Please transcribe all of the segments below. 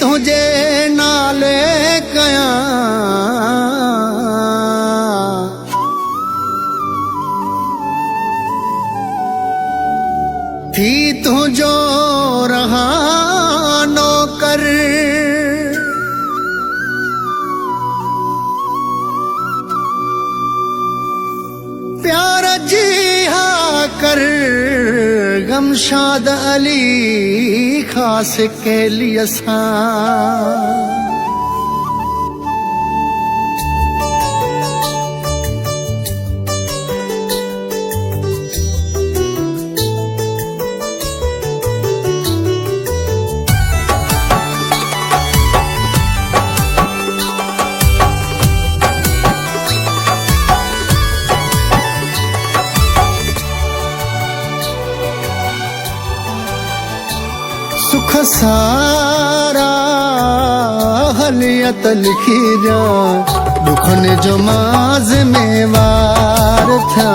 तुझे नाले कया थी तुझो रहा नौकर प्यार जी हा कर गमशाद अली खास के लिए सा सुख सारा हलियत लिखी जा दुखन जो माज में वार था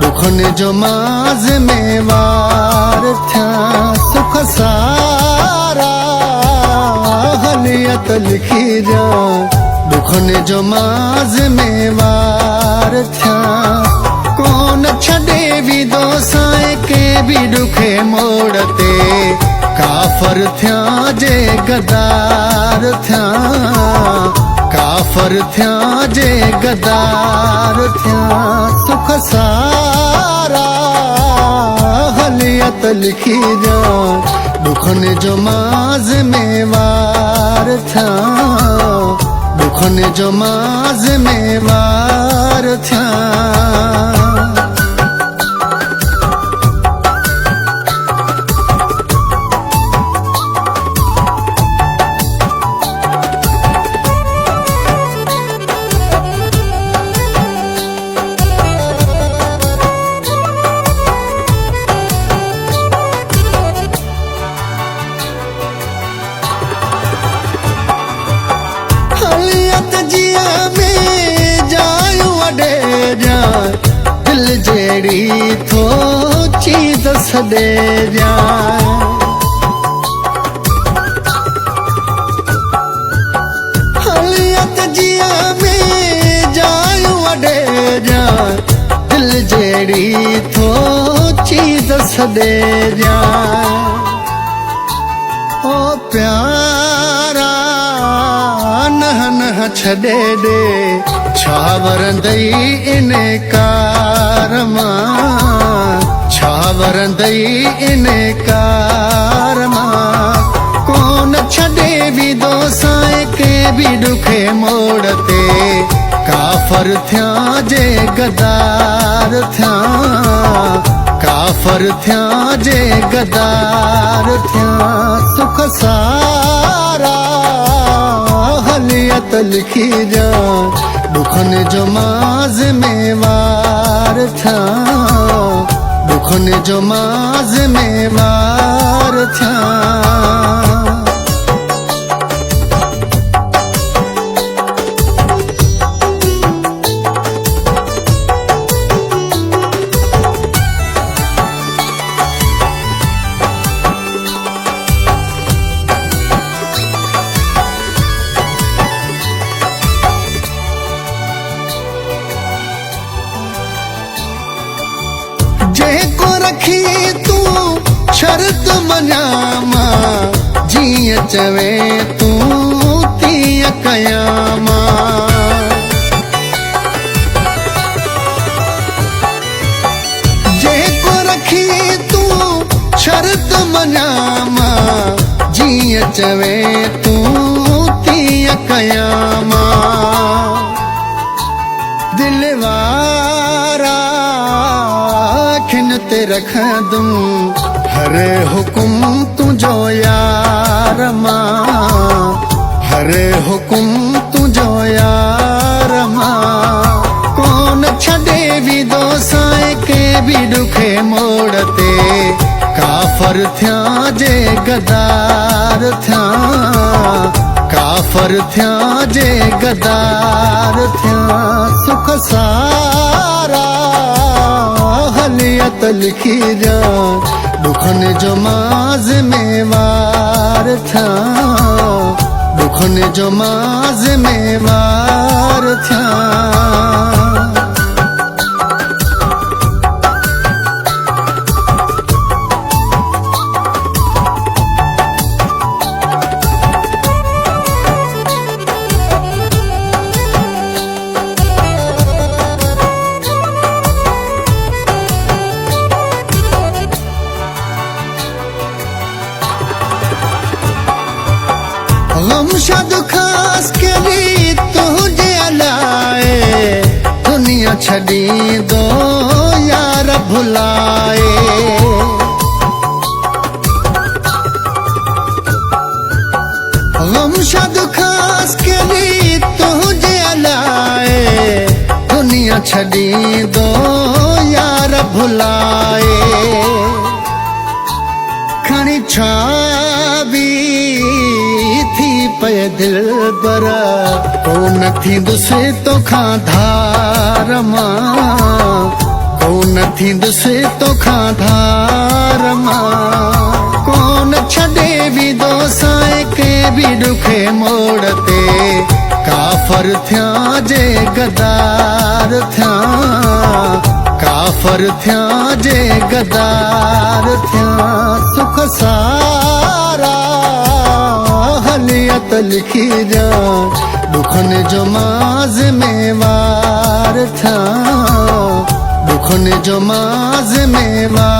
दुखन जो माज में वार था सुख सारा हलियत लिखी जा दुखन जो माज में वार था कौन छड़े भी दोसाए के भी दुखे मोड़ते काफर थ्या जे गदार थ्या काफर थ्या जे गदार थ्या सुख सारा हलियत लिखी जा दुखन जो माज में वार था दुखन जो माज में वार था दिल जेड़ी थो चीज सदे जा हलियत जिया में जायू अडे जा दिल जेड़ी थो चीज सदे जा ओ प्यारा नह नह छॾे दे छावरंदई इनकार मां छावरंदई इनकार मां कौन छड़े भी दोसाए के भी दुखे मोड़ते काफर थ्या जे गदार थ्या काफर थ्या जे गदार थ्या सुख सारा हलियत लिखी जा दुखन जो माज में वार था दुखन जो माज में वार था जेको रखी तू शर्त मञामा जीअं चवे तू तीअं कयामा जेको रखी तू शर्त मञामा जीअं चवे तू तीअं कयामा दिलवारा ते रखदूं हर हुकुम तुझो यार मां हर हुकुम तुझो यार मां कौन छड़े भी दोसाए के भी दुखे मोड़ते काफर थ्या जे गदार थ्या काफर थ्या जे गदार थ्या सुख सारा हलियत लिखी जा दुखन जो माज में वार ज़िम्मेवार थिया दुखनि जो मां ज़िम्मेवार थिया गम शाद खास के लिए तुझे लाए दुनिया छड़ी दो यार भुलाए गम शाद खास के लिए तुझे लाए दुनिया छड़ी दो यार भुलाए खणी छावी पे दिल बर को न थी दुसे तो खा धार मां को न थी दुसे तो खा धार मां कौन छड़े भी दो साए के भी दुखे मोड़ते काफर थिया जे गदार थिया काफर थिया जे गदार थिया सुख सारा हलियत लिखी जा दुखनि जो मां ज़िम्मेवार थिया दुखनि जो मां ज़िम्मेवार